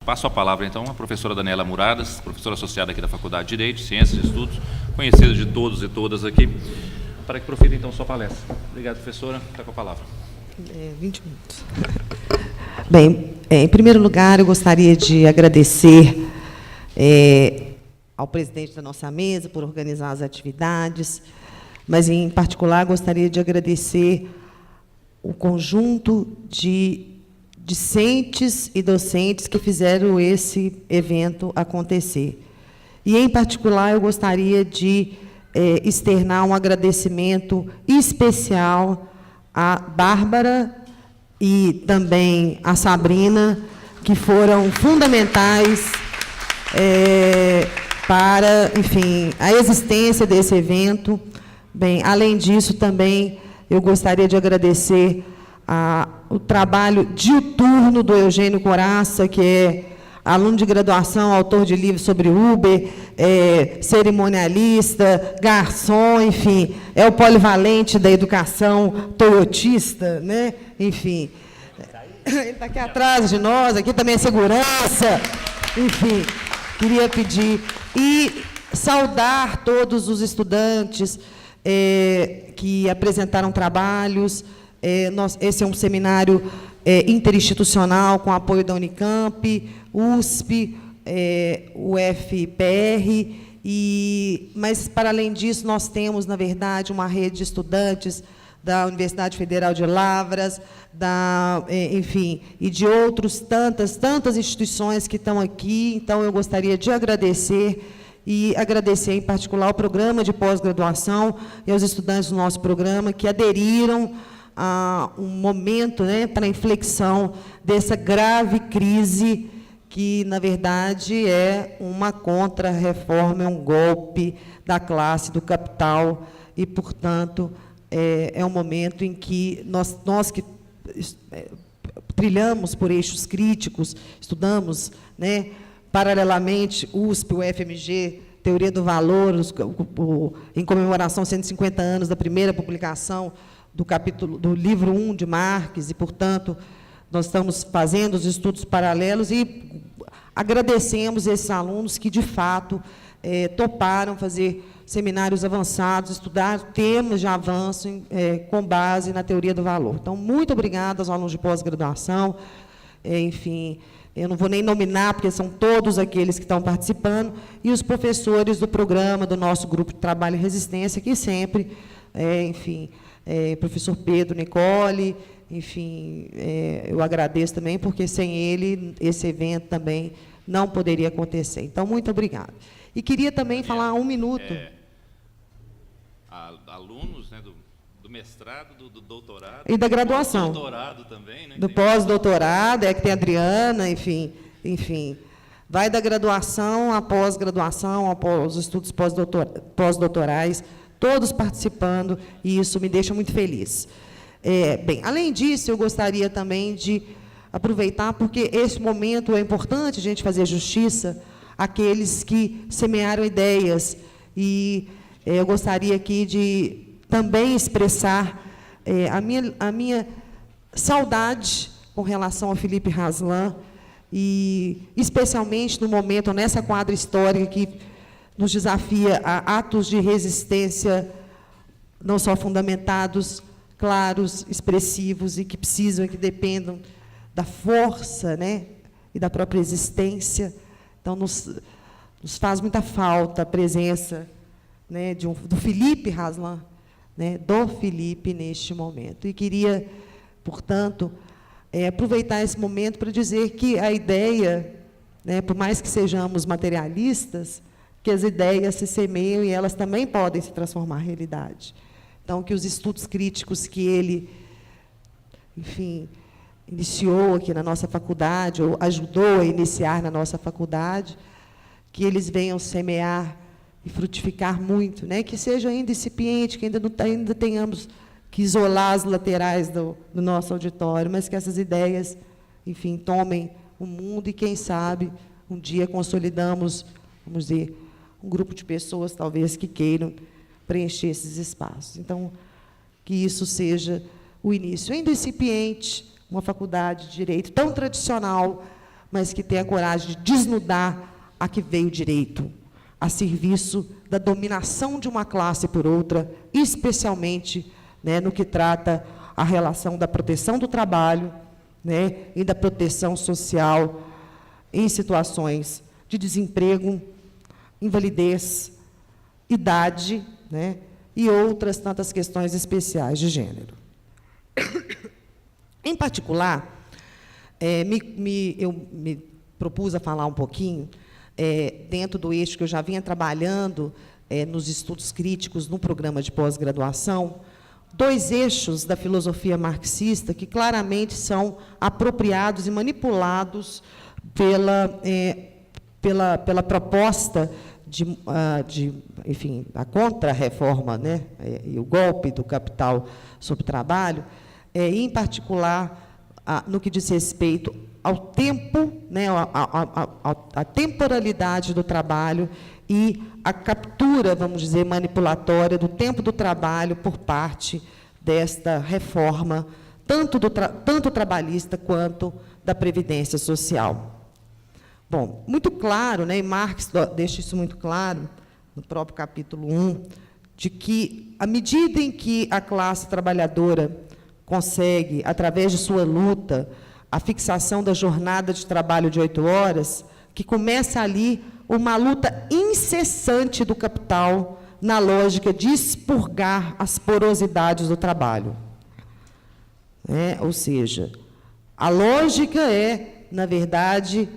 Passo a palavra, então, à professora Daniela Muradas, professora associada aqui da Faculdade de Direito, Ciências e Estudos, conhecida de todos e todas aqui, para que profira, então, sua palestra. Obrigado, professora. Está com a palavra. 20 minutos. Bem, em primeiro lugar, eu gostaria de agradecer ao presidente da nossa mesa por organizar as atividades, mas, em particular, gostaria de agradecer o conjunto de discentes e docentes que fizeram esse evento acontecer. E, em particular, eu gostaria de externar um agradecimento especial à Bárbara e também à Sabrina, que foram fundamentais para, enfim, a existência desse evento. Bem, além disso, também eu gostaria de agradecer o trabalho diuturno do Eugênio Coraça, que é aluno de graduação, autor de livros sobre Uber, cerimonialista, garçom, enfim, é o polivalente da educação toyotista, né? Enfim, ele está aqui atrás de nós, aqui também é segurança, enfim, queria pedir e saudar todos os estudantes que apresentaram trabalhos. Esse é um seminário interinstitucional com apoio da Unicamp, USP, UFPR, mas, para além disso, nós temos, na verdade, uma rede de estudantes da Universidade Federal de Lavras, enfim, e de tantas instituições que estão aqui. Então, eu gostaria de agradecer, e agradecer, em particular, ao programa de pós-graduação e aos estudantes do nosso programa que aderiram a um momento, né, para a inflexão dessa grave crise que, na verdade, é uma contra-reforma, é um golpe da classe, do capital, e, portanto, é um momento em que nós que trilhamos por eixos críticos, estudamos, né, paralelamente, USP, UFMG, Teoria do Valor, em comemoração aos 150 anos da primeira publicação do livro 1 de Marx, e, portanto, nós estamos fazendo os estudos paralelos e agradecemos esses alunos que, de fato, toparam fazer seminários avançados, estudar temas de avanço com base na teoria do valor. Então, muito obrigada aos alunos de pós-graduação. Enfim, eu não vou nem nominar, porque são todos aqueles que estão participando, e os professores do programa, do nosso grupo de trabalho e resistência, que sempre, enfim, professor Pedro Nicole, enfim, eu agradeço também, porque sem ele esse evento também não poderia acontecer. Então, muito obrigada. E queria também falar um minuto. Alunos, né, do mestrado, do doutorado. E da graduação. Do doutorado também, né? Do pós-doutorado, que tem a Adriana, enfim. Vai da graduação à pós-graduação, aos estudos pós-doutorais, todos participando, e isso me deixa muito feliz. Bem, além disso, eu gostaria também de aproveitar, porque esse momento é importante a gente fazer justiça àqueles que semearam ideias, e eu gostaria aqui de também expressar a minha saudade com relação ao Felipe Raslan, e especialmente no momento, nessa quadra histórica que nos desafia a atos de resistência não só fundamentados, claros, expressivos, e que precisam, que dependam da força, né, e da própria existência. Então, nos faz muita falta a presença, né, do Felipe Raslan, né, do Felipe neste momento. E queria, portanto, aproveitar esse momento para dizer que a ideia, né, por mais que sejamos materialistas, que as ideias se semeiam e elas também podem se transformar em realidade. Então, que os estudos críticos que ele, enfim, iniciou aqui na nossa faculdade, ou ajudou a iniciar na nossa faculdade, que eles venham semear e frutificar muito, né? Que seja ainda incipiente, que ainda tenhamos que isolar as laterais do nosso auditório, mas que essas ideias, enfim, tomem o mundo e, quem sabe, um dia consolidamos, vamos dizer, um grupo de pessoas, talvez, que queiram preencher esses espaços. Então, que isso seja o início. Ainda incipiente, uma faculdade de Direito tão tradicional, mas que tenha coragem de desnudar a que veio direito, a serviço da dominação de uma classe por outra, especialmente, né, no que trata a relação da proteção do trabalho, né, e da proteção social em situações de desemprego, invalidez, idade, né, e outras tantas questões especiais de gênero. Em particular, eu me propus a falar um pouquinho, dentro do eixo que eu já vinha trabalhando nos estudos críticos no programa de pós-graduação, 2 eixos da filosofia marxista que claramente são apropriados e manipulados pela proposta enfim, a contra-reforma, né, e o golpe do capital sobre o trabalho, e, em particular, no que diz respeito ao tempo, né, a temporalidade do trabalho e a captura, vamos dizer, manipulatória do tempo do trabalho por parte desta reforma, tanto trabalhista quanto da Previdência Social. Bom, muito claro, né, e Marx deixa isso muito claro, no próprio capítulo 1, de que, à medida em que a classe trabalhadora consegue, através de sua luta, a fixação da jornada de trabalho de 8 horas, que começa ali uma luta incessante do capital na lógica de expurgar as porosidades do trabalho. Ou seja, a lógica é, na verdade,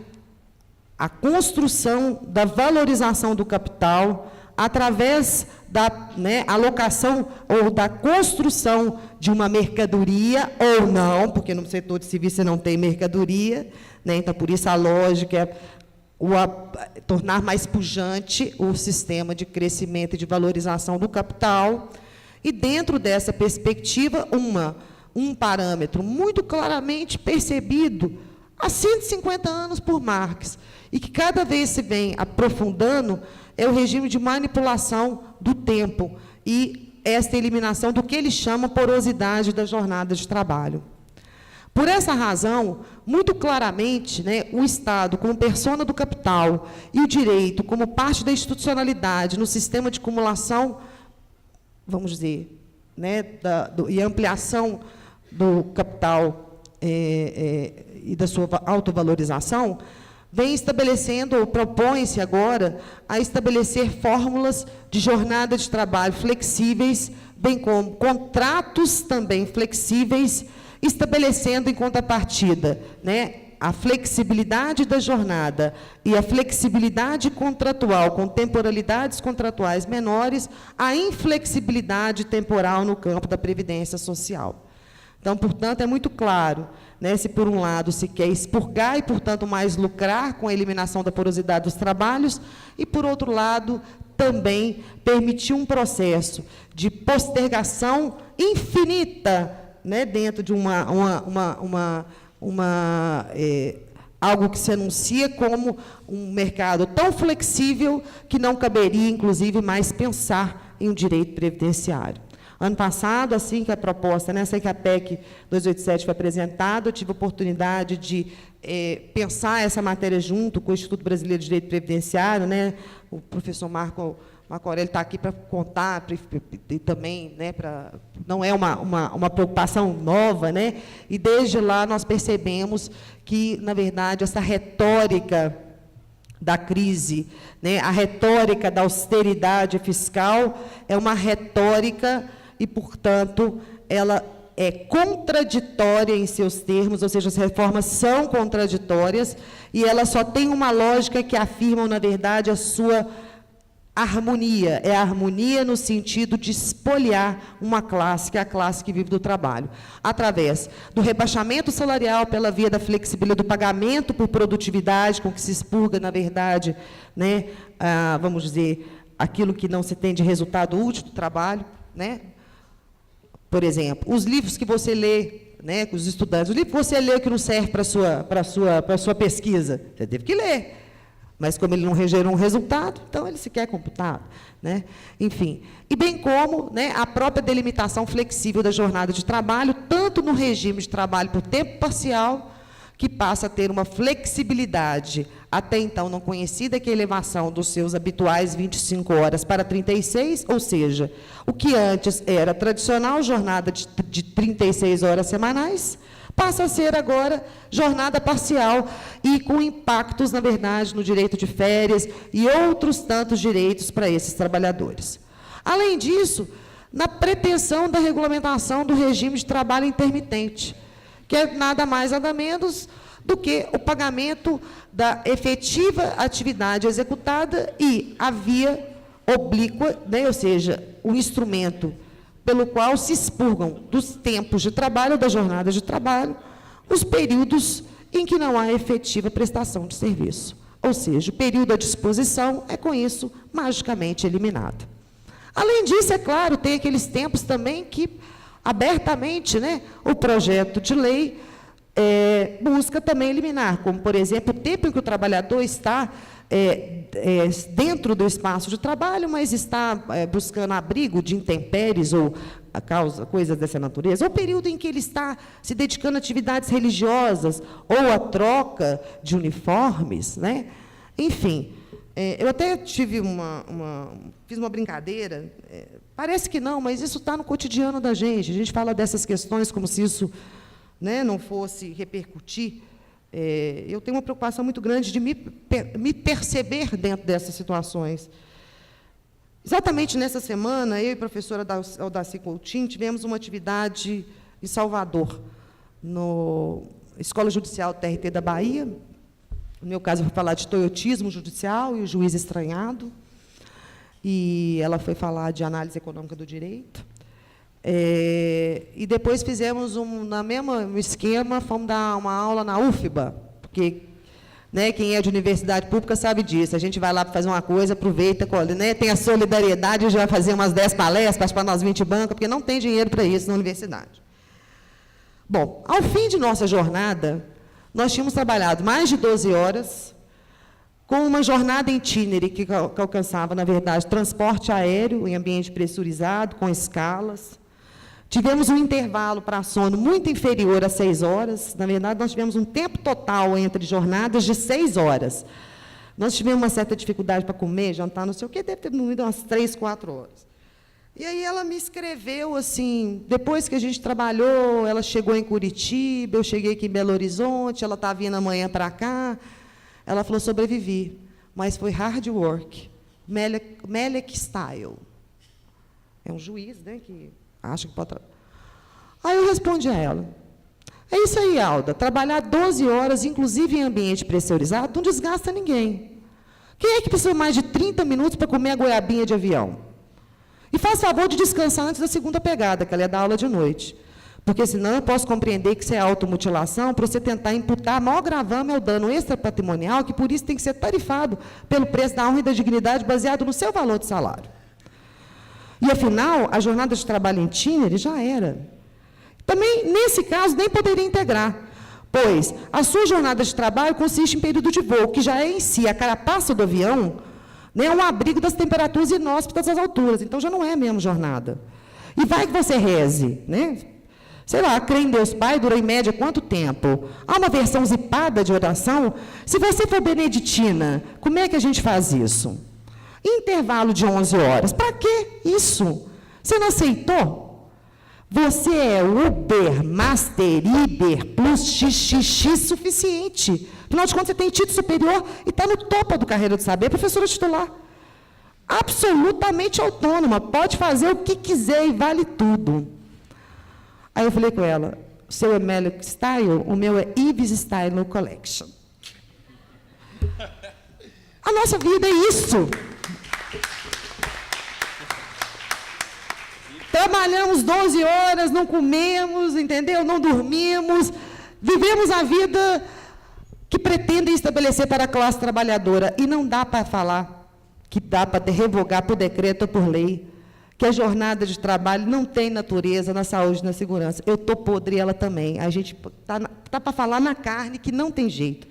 a construção da valorização do capital através da alocação ou da construção de uma mercadoria, ou não, porque no setor de serviço você não tem mercadoria, né? Então, por isso, a lógica é tornar mais pujante o sistema de crescimento e de valorização do capital, e, dentro dessa perspectiva, um parâmetro muito claramente percebido há 150 anos por Marx, e que cada vez se vem aprofundando, é o regime de manipulação do tempo e esta eliminação do que ele chama porosidade da jornada de trabalho. Por essa razão, muito claramente, né, o Estado, como persona do capital, e o direito, como parte da institucionalidade no sistema de acumulação, vamos dizer, né, e ampliação do capital e da sua autovalorização, vem estabelecendo, ou propõe-se agora, a estabelecer fórmulas de jornada de trabalho flexíveis, bem como contratos também flexíveis, estabelecendo em contrapartida, né, a flexibilidade da jornada e a flexibilidade contratual, com temporalidades contratuais menores, a inflexibilidade temporal no campo da previdência social. Então, portanto, é muito claro, né, se, por um lado, se quer expurgar e, portanto, mais lucrar com a eliminação da porosidade dos trabalhos, e, por outro lado, também permitir um processo de postergação infinita, né, dentro de algo que se anuncia como um mercado tão flexível que não caberia, inclusive, mais pensar em um direito previdenciário. Ano passado, assim que a proposta, né, assim que a PEC 287 foi apresentada, eu tive a oportunidade de pensar essa matéria junto com o Instituto Brasileiro de Direito Previdenciário, né, o professor Marco Aurélio está aqui para contar, e também, né, não é uma preocupação nova, né, e desde lá nós percebemos que, na verdade, essa retórica da crise, né, a retórica da austeridade fiscal é uma retórica e, portanto, ela é contraditória em seus termos, ou seja, as reformas são contraditórias, e elas só têm uma lógica que afirmam, na verdade, a sua harmonia. É a harmonia no sentido de espoliar uma classe, que é a classe que vive do trabalho, através do rebaixamento salarial pela via da flexibilidade do pagamento por produtividade, com que se expurga, na verdade, né, vamos dizer, aquilo que não se tem de resultado útil do trabalho, né? Por exemplo, os livros que você lê, né, com os estudantes, o livro que você lê que não serve para a sua pesquisa, você teve que ler. Mas, como ele não gerou um resultado, então ele sequer é computado, né? Enfim, e bem como, né, a própria delimitação flexível da jornada de trabalho, tanto no regime de trabalho por tempo parcial, que passa a ter uma flexibilidade até então não conhecida, que é a elevação dos seus habituais 25 horas para 36, ou seja, o que antes era tradicional jornada de 36 horas semanais, passa a ser agora jornada parcial e com impactos, na verdade, no direito de férias e outros tantos direitos para esses trabalhadores. Além disso, na pretensão da regulamentação do regime de trabalho intermitente, que é nada mais, nada menos do que o pagamento da efetiva atividade executada e a via oblíqua, né, ou seja, o instrumento pelo qual se expurgam dos tempos de trabalho, das jornadas de trabalho, os períodos em que não há efetiva prestação de serviço. Ou seja, o período à disposição é, com isso, magicamente eliminado. Além disso, é claro, tem aqueles tempos também que, abertamente, né, o projeto de lei busca também eliminar, como, por exemplo, o tempo em que o trabalhador está dentro do espaço de trabalho, mas está buscando abrigo de intempéries ou a causa, coisas dessa natureza, ou o período em que ele está se dedicando a atividades religiosas, ou a troca de uniformes, né? Enfim, eu até tive fiz uma brincadeira, parece que não, mas isso está no cotidiano da gente. A gente fala dessas questões como se isso, né, não fosse repercutir. Eu tenho uma preocupação muito grande de me perceber dentro dessas situações. Exatamente nessa semana, eu e a professora Aldaci Coutinho tivemos uma atividade em Salvador, na Escola Judicial TRT da Bahia. No meu caso, eu fui falar de toyotismo judicial e o juiz estranhado. E ela foi falar de análise econômica do direito. E depois fizemos, no mesmo esquema, fomos dar uma aula na UFBA, porque, né, quem é de universidade pública sabe disso. A gente vai lá para fazer uma coisa, aproveita, né, tem a solidariedade, a gente vai fazer umas 10 palestras para nós 20 bancos, porque não tem dinheiro para isso na universidade. Bom, ao fim de nossa jornada, nós tínhamos trabalhado mais de 12 horas, com uma jornada itinerante que alcançava, na verdade, transporte aéreo em ambiente pressurizado, com escalas. Tivemos um intervalo para sono muito inferior a 6 horas. Na verdade, nós tivemos um tempo total entre jornadas de 6 horas. Nós tivemos uma certa dificuldade para comer, jantar, não sei o quê, deve ter dormido umas 3, 4 horas. E aí ela me escreveu assim, depois que a gente trabalhou, ela chegou em Curitiba, eu cheguei aqui em Belo Horizonte, ela estava vindo amanhã para cá. Ela falou, sobrevivi, mas foi hard work, Melek style. É um juiz, né, que acha que pode... Aí eu respondi a ela, é isso aí, Alda, trabalhar 12 horas, inclusive em ambiente pressurizado, não desgasta ninguém. Quem é que precisa mais de 30 minutos para comer a goiabinha de avião? E faz favor de descansar antes da segunda pegada, que ela é da aula de noite. Porque, senão, eu posso compreender que isso é automutilação para você tentar imputar maior gravame ao dano extrapatrimonial, que, por isso, tem que ser tarifado pelo preço da honra e da dignidade baseado no seu valor de salário. E, afinal, a jornada de trabalho em itinerary já era. Também, nesse caso, nem poderia integrar, pois a sua jornada de trabalho consiste em período de voo, que já é, em si, a carapaça do avião, né, um abrigo das temperaturas inóspitas das alturas. Então, já não é a mesma jornada. E vai que você reze, né? Sei lá, crê em Deus Pai, dura em média quanto tempo? Há uma versão zipada de oração? Se você for beneditina, como é que a gente faz isso? Intervalo de 11 horas. Para que isso? Você não aceitou? Você é Uber, Master, Iber, Plus, XXX suficiente. Afinal de contas, você tem título superior e está no topo do carreira do saber, professora titular. Absolutamente autônoma, pode fazer o que quiser e vale tudo. Aí eu falei com ela, o seu é Melek Style, o meu é Ibis Style Collection. A nossa vida é isso. Trabalhamos 12 horas, não comemos, entendeu? Não dormimos, vivemos a vida que pretendem estabelecer para a classe trabalhadora. E não dá para falar que dá para revogar por decreto ou por lei, que a jornada de trabalho não tem natureza na saúde e na segurança. Eu estou podre, ela também. A gente está para falar na carne que não tem jeito.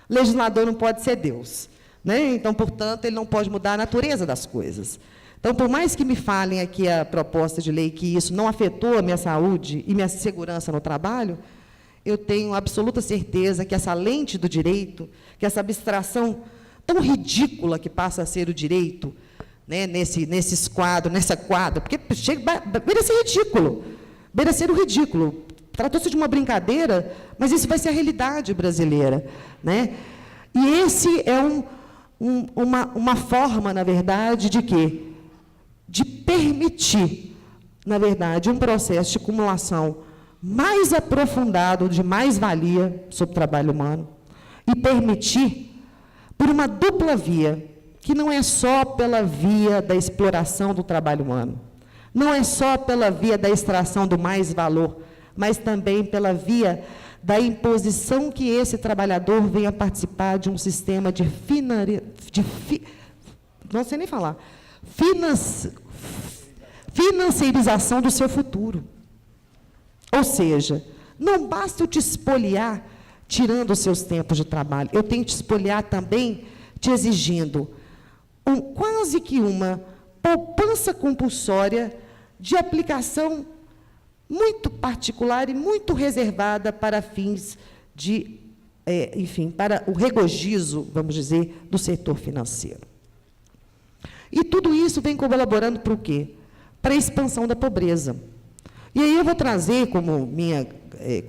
O legislador não pode ser Deus, né? Então, portanto, ele não pode mudar a natureza das coisas. Então, por mais que me falem aqui a proposta de lei que isso não afetou a minha saúde e minha segurança no trabalho, eu tenho absoluta certeza que essa lente do direito, que essa abstração tão ridícula que passa a ser o direito, né, nesse quadro, nessa quadra, porque beira ser ridículo, beira ser o ridículo. Tratou-se de uma brincadeira, mas isso vai ser a realidade brasileira, né? E esse é uma forma, na verdade, de quê? De permitir, na verdade, um processo de acumulação mais aprofundado de mais-valia sobre o trabalho humano e permitir, por uma dupla via, que não é só pela via da exploração do trabalho humano, não é só pela via da extração do mais-valor, mas também pela via da imposição que esse trabalhador venha participar de um sistema de não sei nem falar, financiarização do seu futuro. Ou seja, não basta eu te espoliar tirando os seus tempos de trabalho, eu tenho que te espoliar também te exigindo quase que uma poupança compulsória de aplicação muito particular e muito reservada para fins de, enfim, para o regozijo, vamos dizer, do setor financeiro. E tudo isso vem colaborando para o quê? Para a expansão da pobreza. E aí eu vou trazer como minha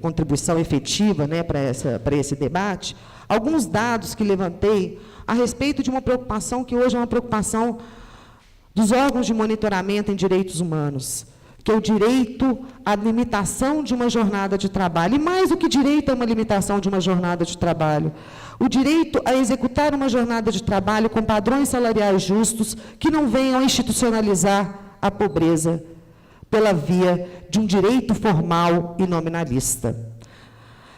contribuição efetiva, né, para esse debate, alguns dados que levantei a respeito de uma preocupação que hoje é uma preocupação dos órgãos de monitoramento em direitos humanos, que é o direito à limitação de uma jornada de trabalho. E mais do que direito a uma limitação de uma jornada de trabalho, o direito a executar uma jornada de trabalho com padrões salariais justos que não venham a institucionalizar a pobreza pela via de um direito formal e nominalista.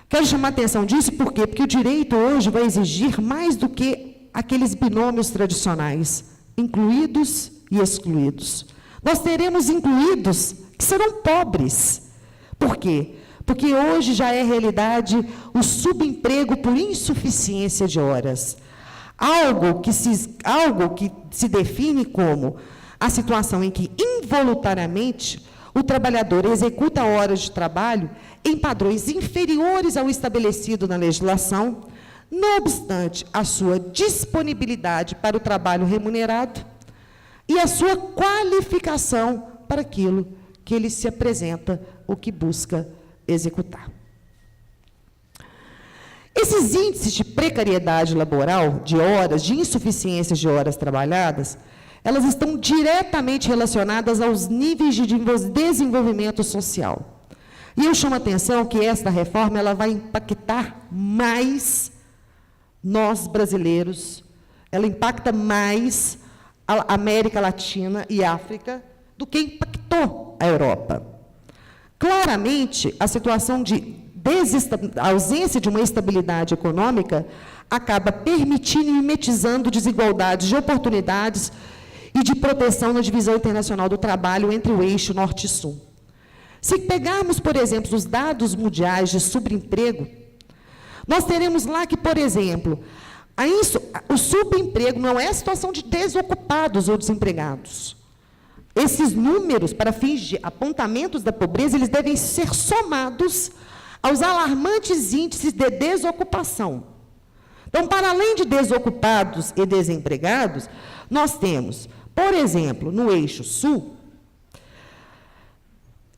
Quero chamar a atenção disso, por quê? Porque o direito hoje vai exigir mais do que aqueles binômios tradicionais, incluídos e excluídos. Nós teremos incluídos que serão pobres. Por quê? Porque hoje já é realidade o subemprego por insuficiência de horas. Algo que se define como a situação em que, involuntariamente, o trabalhador executa horas de trabalho em padrões inferiores ao estabelecido na legislação, não obstante a sua disponibilidade para o trabalho remunerado e a sua qualificação para aquilo que ele se apresenta ou que busca executar. Esses índices de precariedade laboral, de horas, de insuficiência de horas trabalhadas, elas estão diretamente relacionadas aos níveis de desenvolvimento social. E eu chamo a atenção que esta reforma ela vai impactar mais nós, brasileiros, ela impacta mais a América Latina e África do que impactou a Europa. Claramente, a situação de a ausência de uma estabilidade econômica acaba permitindo e mimetizando desigualdades de oportunidades e de proteção na divisão internacional do trabalho entre o eixo norte e sul. Se pegarmos, por exemplo, os dados mundiais de subemprego, nós teremos lá que, por exemplo, o subemprego não é a situação de desocupados ou desempregados. Esses números, para fins de apontamentos da pobreza, eles devem ser somados aos alarmantes índices de desocupação. Então, para além de desocupados e desempregados, nós temos, por exemplo, no eixo sul,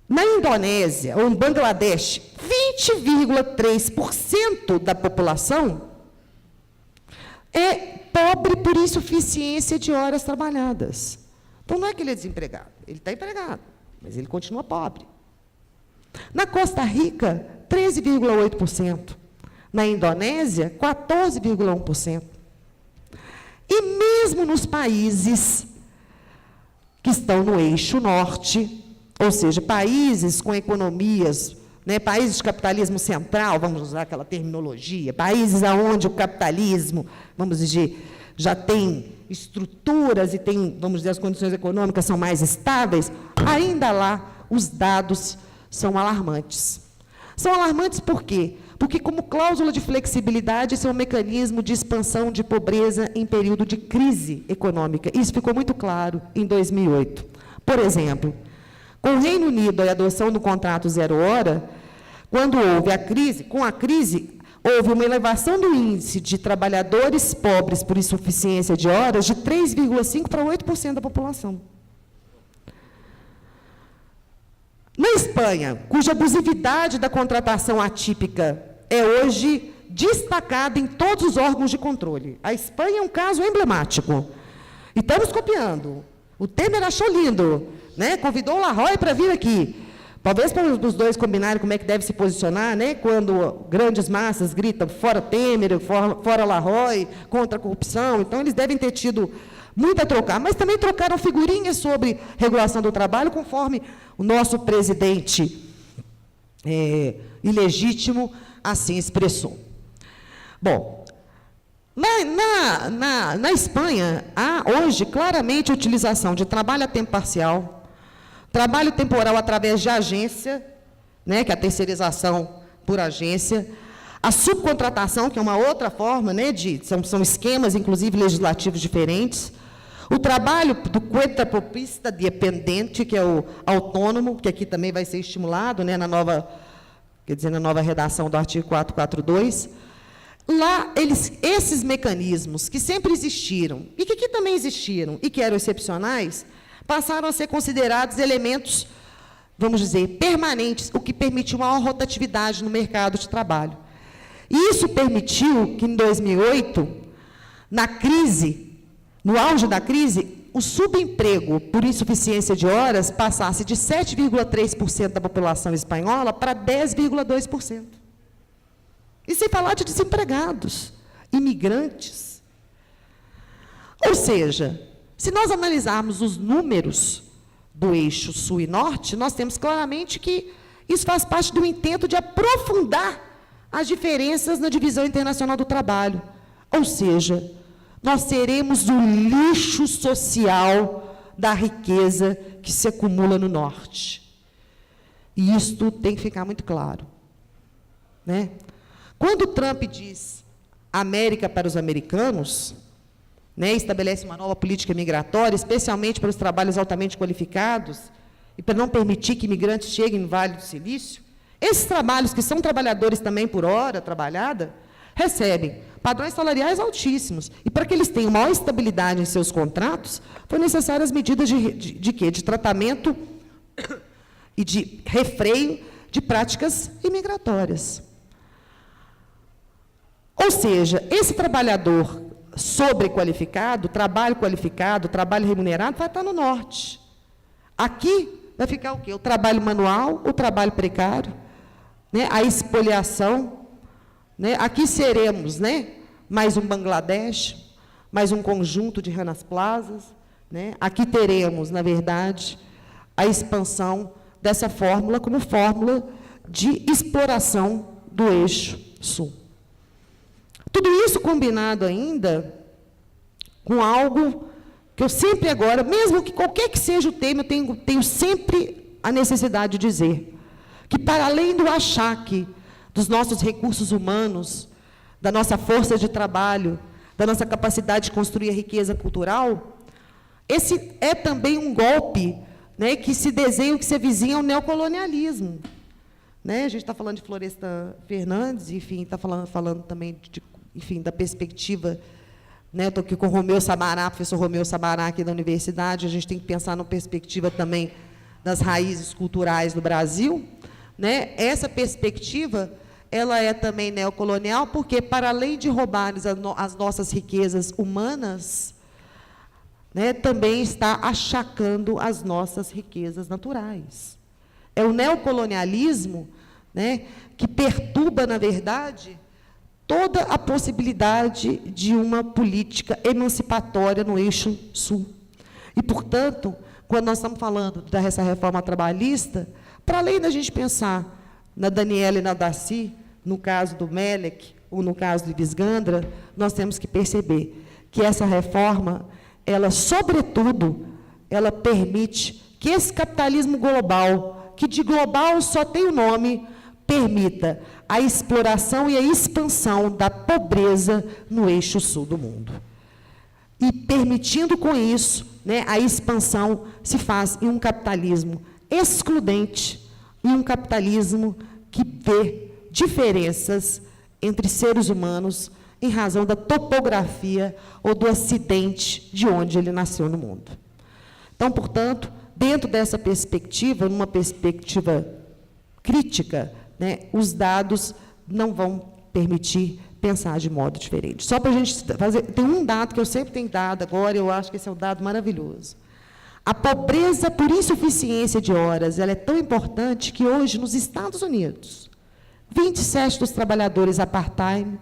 na Indonésia, ou em Bangladesh, 20,3% da população é pobre por insuficiência de horas trabalhadas. Então, não é que ele é desempregado, ele está empregado, mas ele continua pobre. Na Costa Rica, 13,8%. Na Indonésia, 14,1%. E mesmo nos países que estão no eixo norte, ou seja, países com economias, né, países de capitalismo central, vamos usar aquela terminologia, países onde o capitalismo, vamos dizer, já tem estruturas e tem, vamos dizer, as condições econômicas são mais estáveis, ainda lá os dados são alarmantes. São alarmantes por quê? Porque, como cláusula de flexibilidade, esse é um mecanismo de expansão de pobreza em período de crise econômica. Isso ficou muito claro em 2008. Por exemplo, com o Reino Unido, a adoção do contrato zero hora, Quando houve a crise, com a crise, houve uma elevação do índice de trabalhadores pobres por insuficiência de horas de 3,5% para 8% da população. Na Espanha, cuja abusividade da contratação atípica é hoje destacada em todos os órgãos de controle. A Espanha é um caso emblemático. E estamos copiando. O Temer achou lindo, né? Convidou o Rajoy para vir aqui. Talvez para os dois combinarem como é que deve se posicionar, né? Quando grandes massas gritam fora Temer, fora Rajoy, contra a corrupção. Então, eles devem ter tido muito a trocar. Mas também trocaram figurinhas sobre regulação do trabalho, conforme o nosso presidente ilegítimo assim expressou. Bom, na Espanha, há hoje claramente a utilização de trabalho a tempo parcial, trabalho temporal através de agência, né, que é a terceirização por agência, a subcontratação, que é uma outra forma, né, são esquemas, inclusive, legislativos diferentes, o trabalho do cuentapropista dependente, que é o autônomo, que aqui também vai ser estimulado, né, na nova redação do artigo 442. Lá, esses mecanismos que sempre existiram, e que aqui também existiram, e que eram excepcionais, passaram a ser considerados elementos, vamos dizer, permanentes, o que permitiu maior rotatividade no mercado de trabalho. E isso permitiu que, em 2008, na crise, no auge da crise, o subemprego por insuficiência de horas passasse de 7,3% da população espanhola para 10,2%. E sem falar de desempregados, imigrantes. Ou seja, se nós analisarmos os números do eixo sul e norte, nós temos claramente que isso faz parte do intento de aprofundar as diferenças na divisão internacional do trabalho. Ou seja, nós seremos o lixo social da riqueza que se acumula no norte. E isto tem que ficar muito claro, né? Quando Trump diz América para os americanos, né, estabelece uma nova política migratória, especialmente para os trabalhos altamente qualificados, e para não permitir que imigrantes cheguem no Vale do Silício, esses trabalhos, que são trabalhadores também por hora trabalhada, recebem padrões salariais altíssimos. E para que eles tenham maior estabilidade em seus contratos, foram necessárias medidas de quê? De tratamento e de refreio de práticas imigratórias. Ou seja, esse trabalhador sobrequalificado, trabalho remunerado, vai estar no norte. Aqui vai ficar o quê? O trabalho manual, o trabalho precário, né? A expoliação. Né? Aqui seremos, né, mais um Bangladesh, mais um conjunto de Ranas Plazas. Né? Aqui teremos, na verdade, a expansão dessa fórmula como fórmula de exploração do eixo sul. Tudo isso combinado ainda com algo que eu sempre agora, mesmo que qualquer que seja o tema, eu tenho sempre a necessidade de dizer que, para além do achaque dos nossos recursos humanos, da nossa força de trabalho, da nossa capacidade de construir a riqueza cultural, esse é também um golpe, né, que se desenha, que se avizinha ao neocolonialismo. Né? A gente está falando de Floresta Fernandes, enfim, está falando também enfim, da perspectiva, né, estou aqui com o Romeu Sabará, professor Romeu Sabará, aqui da universidade, a gente tem que pensar na perspectiva também das raízes culturais do Brasil. Né? Essa perspectiva, ela é também neocolonial, porque, para além de roubar as nossas riquezas humanas, né, também está achacando as nossas riquezas naturais. É o neocolonialismo, né, que perturba, na verdade, toda a possibilidade de uma política emancipatória no eixo sul. E, portanto, quando nós estamos falando dessa reforma trabalhista, para além da gente pensar na Daniela e na Darcy, no caso do Melec, ou no caso do Visgandra, nós temos que perceber que essa reforma, ela, sobretudo, ela permite que esse capitalismo global, que de global só tem o nome, permita a exploração e a expansão da pobreza no eixo sul do mundo. E, permitindo com isso, né, a expansão se faz em um capitalismo excludente, em um capitalismo que vê diferenças entre seres humanos em razão da topografia ou do acidente de onde ele nasceu no mundo. Então, portanto, dentro dessa perspectiva, numa perspectiva crítica, né, os dados não vão permitir pensar de modo diferente. Só para a gente fazer... Tem um dado que eu sempre tenho dado agora, eu acho que esse é um dado maravilhoso. A pobreza por insuficiência de horas, ela é tão importante que hoje, nos Estados Unidos, 27% dos trabalhadores a part-time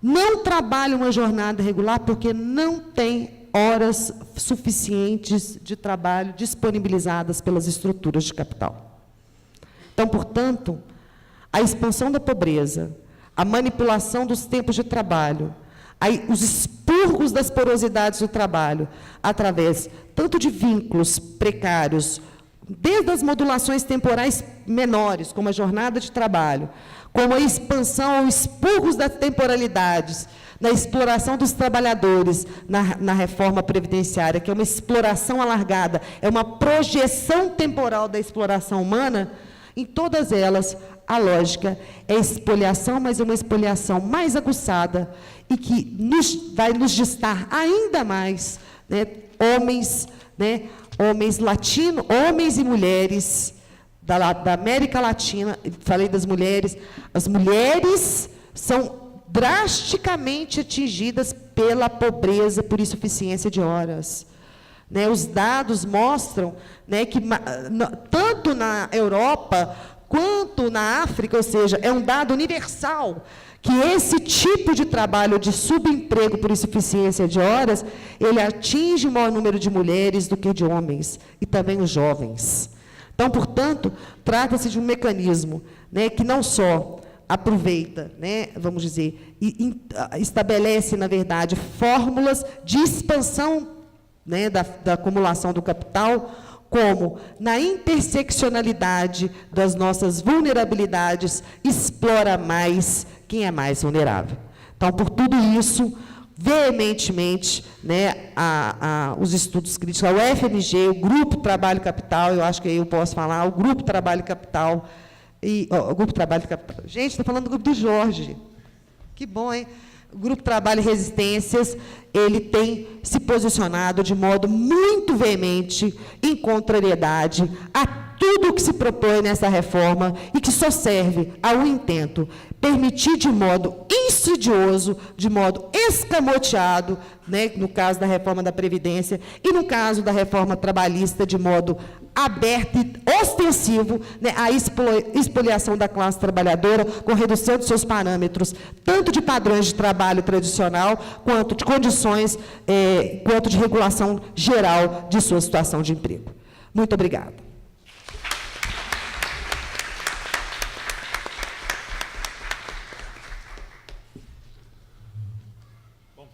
não trabalham uma jornada regular porque não tem horas suficientes de trabalho disponibilizadas pelas estruturas de capital. Então, portanto, a expansão da pobreza, a manipulação dos tempos de trabalho, os expurgos das porosidades do trabalho, através tanto de vínculos precários, desde as modulações temporais menores, como a jornada de trabalho, como a expansão ou expurgos das temporalidades, na exploração dos trabalhadores, na reforma previdenciária, que é uma exploração alargada, é uma projeção temporal da exploração humana, em todas elas, a lógica é expoliação, mas é uma expoliação mais aguçada e que vai nos distar ainda mais, né, homens latinos, homens e mulheres da América Latina, falei das mulheres, as mulheres são drasticamente atingidas pela pobreza por insuficiência de horas. Né, os dados mostram, né, que tanto na Europa quanto na África, ou seja, é um dado universal, que esse tipo de trabalho de subemprego por insuficiência de horas, ele atinge o maior número de mulheres do que de homens, e também os jovens. Então, portanto, trata-se de um mecanismo, né, que não só aproveita, né, vamos dizer, e estabelece, na verdade, fórmulas de expansão, né, da acumulação do capital, como, na interseccionalidade das nossas vulnerabilidades, explora mais quem é mais vulnerável. Então, por tudo isso, veementemente, né, os estudos críticos, a UFMG, o Grupo Trabalho Capital, eu acho que aí eu posso falar, o Grupo Trabalho Capital, o Grupo Trabalho Capital. Gente, estou falando do Grupo do Jorge. Que bom, hein? O Grupo Trabalho e Resistências, ele tem se posicionado de modo muito veemente em contrariedade a tudo o que se propõe nessa reforma e que só serve a um intento, permitir de modo insidioso, de modo escamoteado, né, no caso da reforma da Previdência e no caso da reforma trabalhista, de modo aberto e ostensivo, né, a expoliação da classe trabalhadora com redução de seus parâmetros, tanto de padrões de trabalho tradicional, quanto de condições, quanto de regulação geral de sua situação de emprego. Muito obrigada. Bom,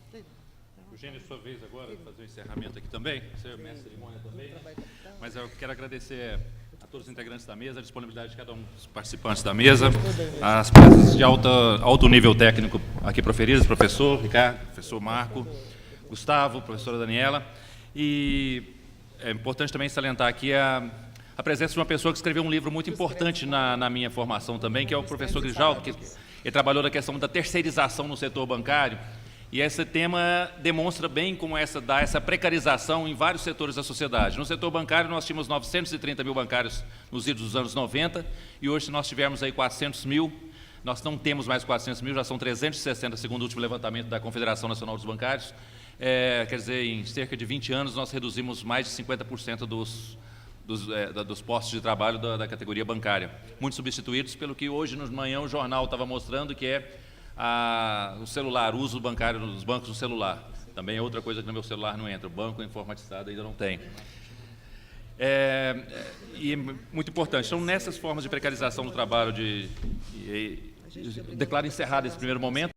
Eugênio, sua vez agora de fazer o encerramento aqui também, você é mestre de cerimônia também, mas eu quero agradecer a todos os integrantes da mesa, a disponibilidade de cada um dos participantes da mesa, as presenças de alto nível técnico aqui proferidas, professor Ricardo, professor Marco, Gustavo, professora Daniela, e é importante também salientar aqui a presença de uma pessoa que escreveu um livro muito importante na minha formação também, que é o professor Grijaldo, que ele trabalhou na questão da terceirização no setor bancário, e esse tema demonstra bem como dá essa precarização em vários setores da sociedade. No setor bancário, nós tínhamos 930 mil bancários nos idos dos anos 90, e hoje, se nós tivermos aí 400 mil, nós não temos mais 400 mil, já são 360, segundo o último levantamento da Confederação Nacional dos Bancários. Quer dizer, em cerca de 20 anos, nós reduzimos mais de 50% dos postos de trabalho da categoria bancária, muito substituídos pelo que hoje, de manhã, o jornal estava mostrando, que é o celular, o uso bancário nos bancos no celular. Também é outra coisa que no meu celular não entra, o banco informatizado ainda não tem. E é muito importante. Então, nessas formas de precarização do trabalho, declaro encerrado esse primeiro momento.